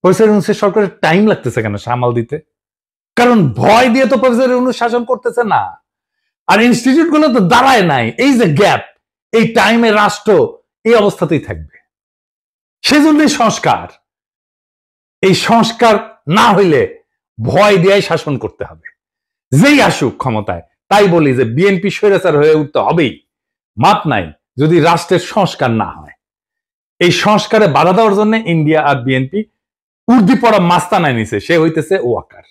Professor ইউনূসের সরকারের time লাগতেছে কেন সামাল দিতে? কারণ ভয় দিয়ে তো প্রফেসর ইউনূস শাসন করতেছে না, আর ইনস্টিটিউট গুলো তো দাঁড়ায় নাই। এই যে গ্যাপ, এই টাইমে রাষ্ট্র এই অবস্থাতেই থাকবে। সেজন্যই সংস্কার। এই সংস্কার না হইলে ভয় দিয়ে শাসন করতে হবে, যেই আসুক ক্ষমতায়। তাই বলি যে বিএনপি স্বৈরাচার হয়ে উঠতে হবেই, মাপ নাই যদি রাষ্ট্রের সংস্কার না হয়। এই সংস্কারে বাধা দেওয়ার জন্য ইন্ডিয়া আর বিএনপি উর্দি পড়া মাস্তান আনিছে, সে হইতেছে ওয়াকার।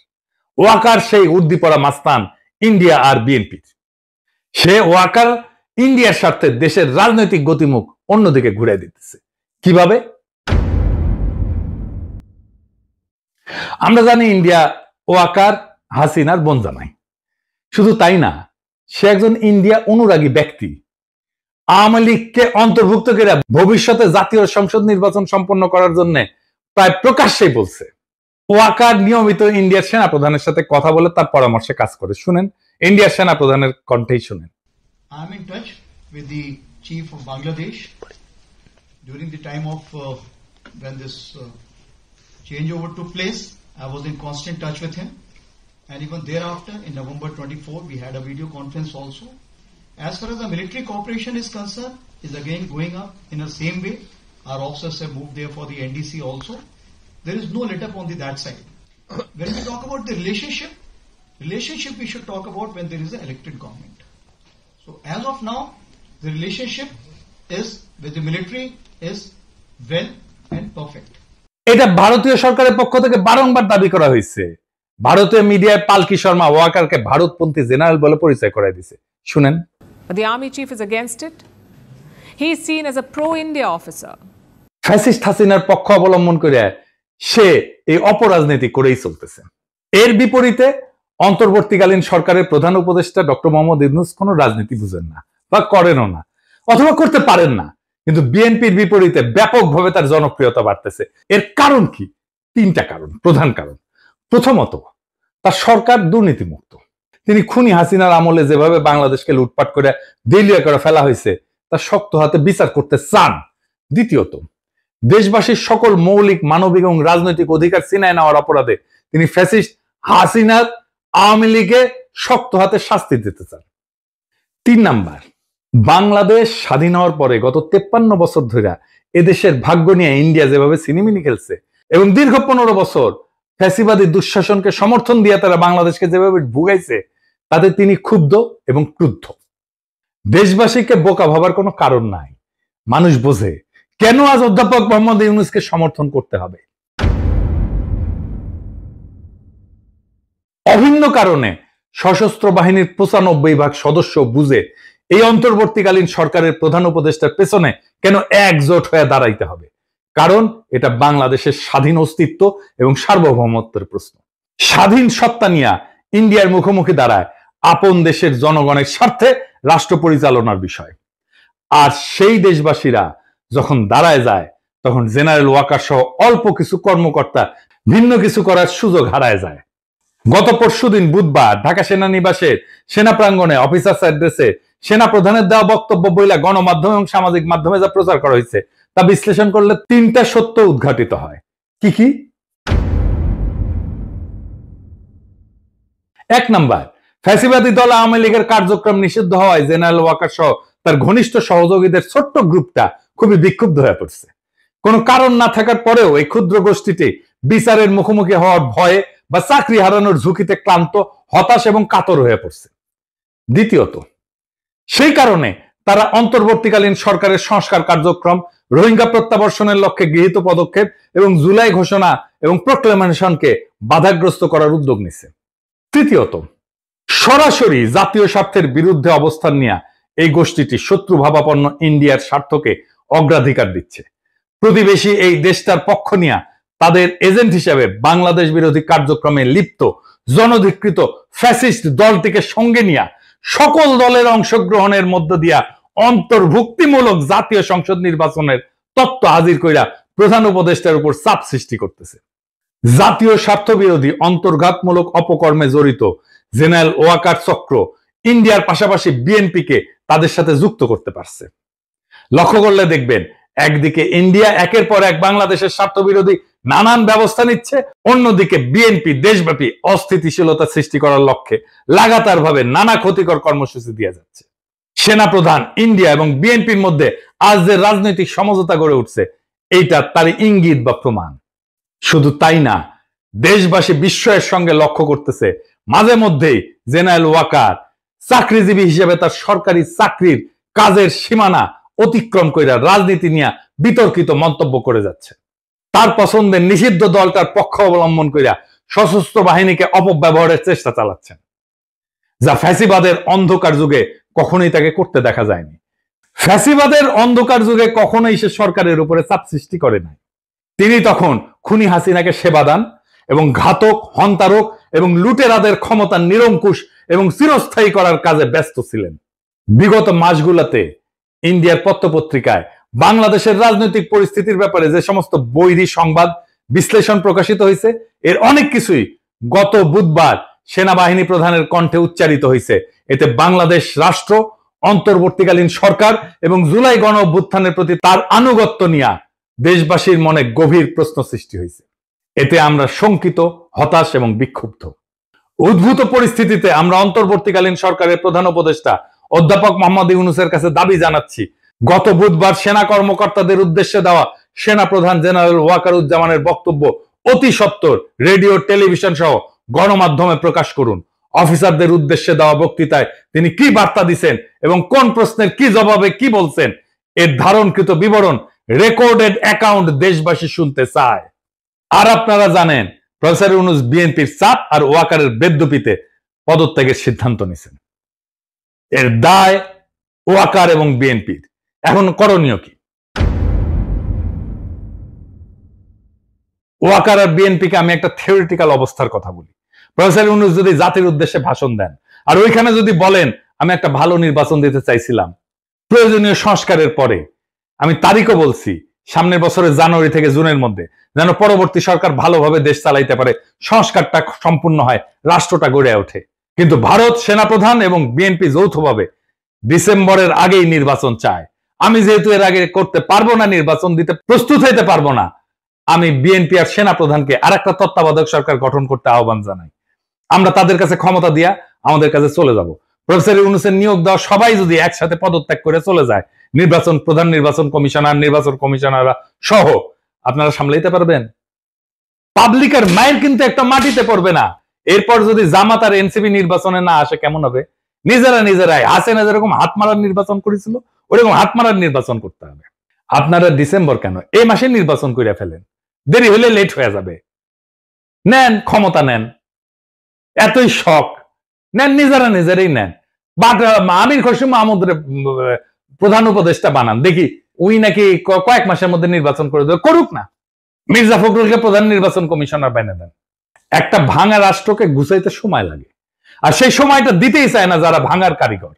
ওয়াকার সেই উর্দি পড়া মাস্তান ইন্ডিয়া আর বিএনপির। সে ওয়াকার ইন্ডিয়ার স্বার্থে দেশের রাজনৈতিক গতিমুখ অন্যদিকে ঘুরে দিতেছে। কিভাবে? আমরা জানি ইন্ডিয়া ওয়াকার হাসিনার বোন জামাই। শুধু তাই না, সে একজন ইন্ডিয়া অনুরাগী ব্যক্তি। আওয়ামী লীগকে অন্তর্ভুক্ত করে ভবিষ্যতে জাতীয় সংসদ নির্বাচন সম্পন্ন করার জন্য প্রায় প্রকাশ্যেই বলছে। ওয়াকার নিয়মিত ইন্ডিয়ার সেনাপ্রধানের সাথে কথা বলে তার পরামর্শে কাজ করে। শুনেন ইন্ডিয়ার সেনাপ্রধানের কণ্ঠেই শুনেন। I am in touch with the chief of Bangladesh during the time of when this changeover took place. I was in constant touch with him, and even thereafter in November 24 we had a video conference also. As far as the military cooperation is concerned, is again going up in the same way. Our officers have moved there for the NDC also. There is no let up on that side. When we talk about the relationship we should talk about when there is an elected government. So as of now, the relationship is with the military is well and perfect. এটা ভারতীয় সরকারের পক্ষ থেকে বারংবার দাবি করা হয়েছে। ভারতীয় মিডিয়ায় পালকি শর্মা ওয়াকারকে ভারতপন্থী জেনারেল বলে পরিচয় করায় দিয়েছে। শুনেন। The army chief is against it. He is seen as a pro-India officer. Fascist হাসিনার পক্ষ অবলম্বন করে সে এই অপরাজনীতি করেই চলতেছে। এর বিপরীতে অন্তর্বর্তীকালীন সরকারের প্রধান উপদেষ্টা ডক্টর মোহাম্মদ ইউনূস কোনো রাজনীতি বুঝেন না বা করেনও না, অথবা করতে পারেন না। কিন্তু বিএনপির বিপরীতে ব্যাপকভাবে তার জনপ্রিয়তা বাড়তেছে। এর কারণ কি? তিনটা কারণ, প্রধান কারণ। প্রথমত, তার সরকার দুর্নীতিমুক্ত। তিনি খুনি হাসিনার আমলে যেভাবে বাংলাদেশকে লুটপাট করে দেউলিয়া করে ফেলা হয়েছে তার শক্ত হাতে বিচার করতে চান। দ্বিতীয়ত, দেশবাসীর সকল মৌলিক মানবিক এবং রাজনৈতিক অধিকার ছিনায় নেওয়ার অপরাধে তিনি ফ্যাসিস্ট হাসিনার আওয়ামী লীগে শক্ত হাতে শাস্তি দিতে চান। 3 নাম্বার, বাংলাদেশ স্বাধীন হওয়ার পরে গত 53 বছর ধরে এদেশের ভাগ্য নিয়ে ইন্ডিয়া যেভাবে সিনেমিনি খেলছে এবং দীর্ঘ 15 বছর ফ্যাসিবাদী দুঃশাসনকে সমর্থন দিয়ে তারা বাংলাদেশকে যেভাবে ভুগাইছে, তাতে তিনি ক্ষুব্ধ এবং ক্রুদ্ধ। দেশবাসীকে বোকা ভাবার কোনো কারণ নাই। মানুষ বোঝে কেন আজ অধ্যাপক মোহাম্মদ ইউনূসকে সমর্থন করতে হবে। অভিন্ন কারণে সশস্ত্র বাহিনীর 95% সদস্য বুঝে এই অন্তর্বর্তীকালীন সরকারের প্রধান উপদেষ্টার পেছনে কেন একজোট হয়ে দাঁড়াইতে হবে। কারণ এটা বাংলাদেশের স্বাধীন অস্তিত্ব এবং সার্বভৌমত্বের প্রশ্ন। স্বাধীন সত্তা নিয়ে ইন্ডিয়ার মুখোমুখি দাঁড়ায় আপন দেশের জনগণের স্বার্থে রাষ্ট্র পরিচালনার বিষয়। আর সেই দেশবাসীরা যখন দাঁড়ায় যায়, তখন জেনারেল ওয়াকার সহ অল্প কিছু কর্মকর্তা ভিন্ন কিছু করার সুযোগ হারায় যায়। গত পরশুদিন বুধবার ঢাকা সেনানিবাসের সেনা প্রাঙ্গণে অফিসার্স অ্যাড্রেসে সেনা প্রধানের দেওয়া বক্তব্য বইলা গণমাধ্যম এবং সামাজিক মাধ্যমে যা প্রচার করা হয়েছে তা বিশ্লেষণ করলে 3টা সত্য উদ্ঘাটিত হয়। কি কি? 1 নাম্বার, ফ্যাসিবাদী দল আওয়ামী লীগের কার্যক্রম নিষিদ্ধ হওয়ায় জেনারেল ওয়াকার সহ তার ঘনিষ্ঠ সহযোগীদের ছোট্ট গ্রুপটা খুবই বিক্ষুব্ধ হয়ে পড়ছে। কোনো কারণ না থাকার পরেও এই ক্ষুদ্র গোষ্ঠীটি বিচারের মুখোমুখি হওয়ার ভয়ে বা চাকরি হারানোর ঝুঁকিতে ক্লান্ত, হতাশ এবং কাতর হয়ে পড়ছে। দ্বিতীয়ত, সেই কারণে তারা অন্তর্বর্তীকালীন সরকারের সংস্কার কার্যক্রম, রোহিঙ্গা প্রত্যাবর্ষণের লক্ষ্যে গৃহীত পদক্ষেপ এবং জুলাই ঘোষণা এবং প্রক্লেমেশনকে বাধাগ্রস্ত করার উদ্যোগ নিছে। তৃতীয়ত, সরাসরি জাতীয় স্বার্থের বিরুদ্ধে অবস্থান নিয়ে এই গোষ্ঠীটি শত্রু ভাবাপন্ন ইন্ডিয়ার স্বার্থকে অগ্রাধিকার দিচ্ছে। প্রতিবেশী এই দেশটার পক্ষ নিয়ে তাদের এজেন্ট হিসেবে বাংলাদেশ বিরোধী কার্যক্রমে লিপ্ত জনধিকৃত ফ্যাসিস্ট দলটিকে সঙ্গে নিয়ে সকল দলের অংশগ্রহণের মধ্য দিয়া অন্তর্ভুক্তিমূলক জাতীয় সংসদ নির্বাচনের তত্ত্ব হাজির কইরা প্রধান উপদেষ্টার উপর চাপ সৃষ্টি করতেছে। জাতীয় স্বার্থ বিরোধী অন্তর্ঘাতমূলক অপকর্মে জড়িত জেনারেল ওয়াকার চক্র ইন্ডিয়ার পাশাপাশি বিএনপিকে তাদের সাথে যুক্ত করতে পারছে। লক্ষ্য করলে দেখবেন, একদিকে ইন্ডিয়া একের পর এক বাংলাদেশের স্বার্থ বিরোধী নানান ব্যবস্থা নিচ্ছে, অন্যদিকে বিএনপি দেশব্যাপী অস্থিতিশীলতা সৃষ্টি করার লক্ষ্যে লাগাতার ভাবে নানা ক্ষতিকর কর্মসূচি দিয়ে যাচ্ছে। সেনাপ্রধান, ইন্ডিয়া এবং বিএনপির মধ্যে আজ যে রাজনৈতিক সমঝোতা গড়ে উঠছে, এইটা তার ইঙ্গিত বা প্রমাণ। শুধু তাই না, দেশবাসী বিস্ময়ের সঙ্গে লক্ষ্য করতেছে মাঝে মধ্যেই জেনারেল ওয়াকার চাকরিজীবী হিসেবে তার সরকারি চাকরির কাজের সীমানা অতিক্রম করে রাজনীতি নিয়ে বিতর্কিত মন্তব্য করে যাচ্ছে। তার পছন্দের নিষিদ্ধ দলটার পক্ষ অবলম্বন করিয়া সশস্ত্র বাহিনীকে অপব্যবহারের চেষ্টা চালাচ্ছেন, যা ফ্যাসিবাদের অন্ধকার যুগে কখনোই তাকে করতে দেখা যায়নি। ফ্যাসিবাদের অন্ধকার যুগে কখনোই সে সরকারের উপরে চাপ সৃষ্টি করে নাই। তিনি তখন খুনি হাসিনাকে সেবা দান এবং ঘাতক, হন্তারক এবং লুটেরাদের ক্ষমতা নিরঙ্কুশ এবং চিরস্থায়ী করার কাজে ব্যস্ত ছিলেন। বিগত মাসগুলোতে ইন্ডিয়ার পত্রপত্রিকায় বাংলাদেশের রাজনৈতিক পরিস্থিতির ব্যাপারে যে সমস্ত বৈরী সংবাদ বিশ্লেষণ প্রকাশিত হয়েছে, এর অনেক কিছুই গত বুধবার সেনাবাহিনী প্রধানের কণ্ঠে উচ্চারিত হয়েছে। এতে বাংলাদেশ রাষ্ট্র, অন্তর্বর্তীকালীন সরকার এবং জুলাই গণ অভ্যুত্থানের প্রতি তার আনুগত্য নিয়ে দেশবাসীর মনে গভীর প্রশ্ন সৃষ্টি হয়েছে। এতে আমরা শঙ্কিত, হতাশ এবং বিক্ষুব্ধ। উদ্ভূত পরিস্থিতিতে আমরা অন্তর্বর্তীকালীন সরকারের প্রধান উপদেষ্টা অধ্যাপক মোহাম্মদ ইউনূসের কাছে দাবি জানাচ্ছি, গত বুধবার সেনা কর্মকর্তাদের উদ্দেশ্যে দেওয়া সেনা প্রধান জেনারেল ওয়াকারুজ্জামানের বক্তব্য অতি সত্বর রেডিও, টেলিভিশন সহ গণমাধ্যমে প্রকাশ করুন। অফিসারদের উদ্দেশ্যে দেওয়া বক্তৃতায় তিনি কি বার্তা দিচ্ছেন এবং কোন প্রশ্নের কি জবাবে কি বলছেন, এর ধারণকৃত বিবরণ, রেকর্ডেড অ্যাকাউন্ট দেশবাসী শুনতে চায়। আর আপনারা জানেন, প্রফেসর ইউনূস বিএনপির চাপ আর ওয়াকারের বেদ্যুপিতে পদত্যাগের সিদ্ধান্ত নিয়েছেন। এর দায় ওয়াকার এবং বিএনপির। এখন করণীয় কি? ওয়াকার আর বিএনপিকে আমি একটা থিওরিটিক্যাল অবস্থার কথা বলি। প্রফেসর ইউনূস যদি জাতির উদ্দেশ্যে ভাষণ দেন আর ওইখানে যদি বলেন আমি একটা ভালো নির্বাচন দিতে চাইছিলাম প্রয়োজনীয় সংস্কারের পরে, আমি তারিখও বলছি, সামনের বছরের জানুয়ারি থেকে জুনের মধ্যে, যেন পরবর্তী সরকার ভালোভাবে দেশ চালাইতে পারে, সংস্কারটা সম্পূর্ণ হয়, রাষ্ট্রটা গড়ে ওঠে। কিন্তু ভারত সেনাপ্রধান এবং বিএনপি যৌথভাবে ডিসেম্বরের আগেই নির্বাচন চায়। আমি যেহেতু এর আগে করতে পারবো না, নির্বাচন দিতে প্রস্তুত হইতে পারবো না, আমি বিএনপি আর সেনাপ্রধানকে আর একটা তত্ত্বাবধায়ক সরকার গঠন করতে আহ্বান জানাই। আমরা তাদের কাছে ক্ষমতা দিয়া আমাদের কাছে চলে যাব। প্রফেসর ইউনূসের নিয়োগ দেওয়া সবাই যদি একসাথে পদত্যাগ করে চলে যায়, নির্বাচন প্রধান, নির্বাচন কমিশনার, নির্বাচন কমিশনাররা সহ, আপনারা সামলাইতে পারবেন? পাবলিকের মায়ের কিন্তু একটা মাটিতে পড়বে না। এরপর যদি জামাত আর এনসিপি নির্বাচনে না আসে কেমন হবে? নিজেরাই হাসিনা যেরকম হাত মারার নির্বাচন করেছিল ওরকম হাত মারার নির্বাচন করতে হবে। আপনারা ডিসেম্বর কেন, এই মাসে নির্বাচন করে ফেলেন, দেরি হলে লেট হয়ে যাবে। নেন, ক্ষমতা নেন, এতই শখ নেন, নিজেরাই নেন। বাট আমির খসরু মাহমুদের প্রধান উপদেষ্টা বানান, দেখি উই নাকি কয়েক মাসের মধ্যে নির্বাচন করে দেবে, করুক না। মির্জা ফখরুলকে প্রধান নির্বাচন কমিশনার বানিয়ে দেন। একটা ভাঙা রাষ্ট্রকে গুছাইতে সময় লাগে, আর সেই সময়টা দিতেই চায় না যারা ভাঙার কারিগর।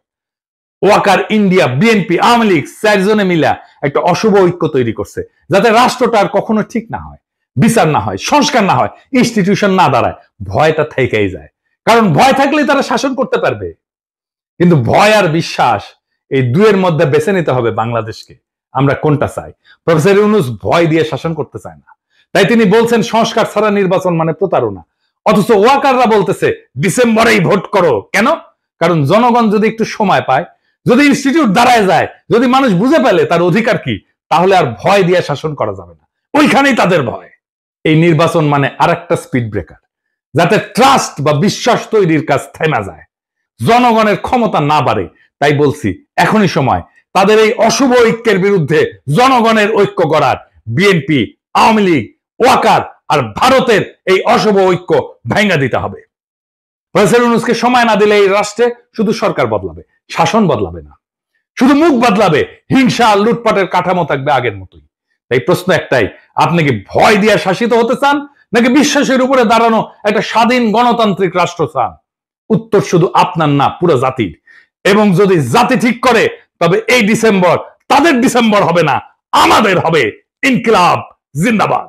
ওয়াকার, ইন্ডিয়া, বিএনপি, আওয়ামী লীগ চারজনে মিলা একটা অশুভ ঐক্য তৈরি করছে, যাতে রাষ্ট্রটা আর কখনো ঠিক না হয়, বিচার না হয়, সংস্কার না হয়, ইনস্টিটিউশন না দাঁড়ায়। ভয়টা থেকেই যায়, কারণ ভয় থাকলেই তারা শাসন করতে পারবে। কিন্তু ভয় আর বিশ্বাস, এই দুয়ের মধ্যে বেছে নিতে হবে বাংলাদেশকে, আমরা কোনটা চাই। প্রফেসর ইউনূস ভয় দিয়ে শাসন করতে চায় না, তাই তিনি বলছেন সংস্কার ছাড়া নির্বাচন মানে প্রতারণা। অথচ ওয়াকাররা বলতেছে ডিসেম্বরেই ভোট করো। কেন? কারণ জনগণ যদি একটু সময় পায়, যদি ইনস্টিটিউট দাঁড়ায় যায়, যদি মানুষ বুঝে পেলে তার অধিকার কি, তাহলে আর ভয় দিয়ে শাসন করা যাবে না। ওইখানেই তাদের ভয়। এই নির্বাচন মানে আরেকটা স্পিড ব্রেকার, যাতে ট্রাস্ট বা বিশ্বাস তৈরির কাজ থেমে যায়, জনগণের ক্ষমতা না বাড়ে। তাই বলছি, এখনই সময় তাদের এই অশুভ ঐক্যের বিরুদ্ধে জনগণের ঐক্য গড়ার। বিএনপি, আওয়ামী লীগ, ওয়াকার আর ভারতের এই অশুভ ঐক্য ভেঙে দিতে হবে। প্রফেসর ইউনূসকে সময় না দিলে এই রাষ্ট্রে শুধু সরকার বদলাবে, শাসন বদলাবে না, শুধু মুখ বদলাবে, হিংসা আর লুটপাটের কাঠামো থাকবে আগের মতোই। তাই প্রশ্ন একটাই, আপনি কি ভয় দিয়ে শাসিত হতে চান, নাকি বিশ্বাসের উপরে দাঁড়ানো একটা স্বাধীন গণতান্ত্রিক রাষ্ট্র চান? উত্তর শুধু আপনার না, পুরো জাতির। এবং যদি জাতি ঠিক করে, তবে এই ডিসেম্বর তাদের ডিসেম্বর হবে না, আমাদের হবে। ইনকিলাব জিন্দাবাদ।